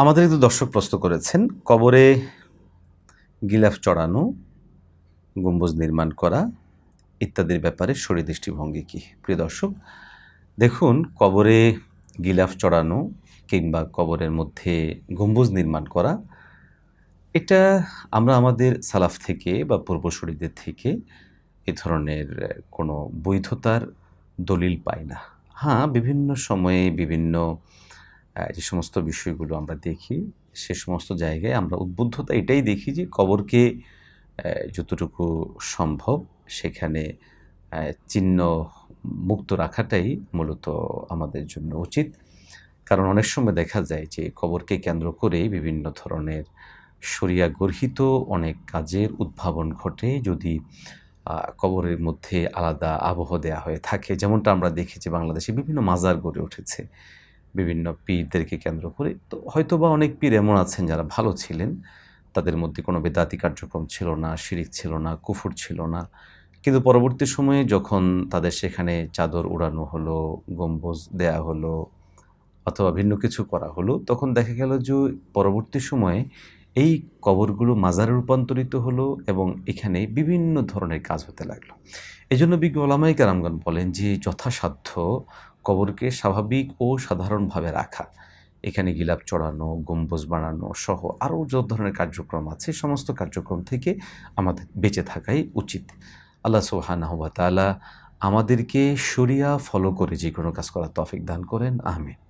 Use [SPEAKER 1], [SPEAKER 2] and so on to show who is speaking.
[SPEAKER 1] আমাদের একটু দর্শক প্রশ্ন করেছেন, কবরে গিলাফ চড়ানো, গম্বুজ নির্মাণ করা ইত্যাদির ব্যাপারে শরীয়ত দৃষ্টিভঙ্গি কী? প্রিয় দর্শক, দেখুন, কবরে গিলাফ চড়ানো কিংবা কবরের মধ্যে গম্বুজ নির্মাণ করা, এটা আমরা আমাদের সালাফ থেকে বা পূর্বসূরীদের থেকে এ ধরনের কোনো বৈধতার দলিল পাই না। হ্যাঁ, বিভিন্ন সময়ে বিভিন্ন যে সমস্ত বিষয়গুলো আমরা দেখি, সে সমস্ত জায়গায় আমরা উদ্বুদ্ধতা এটাই দেখি যে কবরকে যতটুকু সম্ভব সেখানে চিহ্ন মুক্ত রাখাটাই মূলত আমাদের জন্য উচিত। কারণ অনেক সময় দেখা যায় যে কবরকে কেন্দ্র করেই বিভিন্ন ধরনের শরিয়া গর্হিত অনেক কাজের উদ্ভাবন ঘটে। যদি কবরের মধ্যে আলাদা আবহ দেয়া হয়ে থাকে, যেমনটা আমরা দেখেছি বাংলাদেশে বিভিন্ন মাজার গড়ে উঠেছে বিভিন্ন পীরদেরকে কেন্দ্র করে। তো হয়তোবা অনেক পীর এমন আছেন যারা ভালো ছিলেন, তাদের মধ্যে কোনো বেদাতি কার্যক্রম ছিল না, শিরিক ছিল না, কুফর ছিল না। কিন্তু পরবর্তী সময়ে যখন তাদের সেখানে চাদর উড়ানো হলো, গম্বুজ দেয়া হলো অথবা ভিন্ন কিছু করা হলো, তখন দেখা গেল যে পরবর্তী সময়ে এই কবরগুলো মাজারে রূপান্তরিত হলো এবং এখানে বিভিন্ন ধরনের কাজ হতে লাগলো। এজন্য বিজ্ঞ ওলামায়ে কেরামগণ বলেন যে যথাসাধ্য কবরকে স্বাভাবিক ও সাধারণভাবে রাখা, এখানে গিলাপ চড়ানো, গম্বুজ বানানো সহ আরও যত ধরনের কার্যক্রম আছে, সমস্ত কার্যক্রম থেকে আমাদের বেঁচে থাকাই উচিত। আল্লাহ সুবহানাহু ওয়া তাআলা আমাদেরকে শরিয়া ফলো করে যে কোনো কাজ করার তৌফিক দান করেন। আমিন।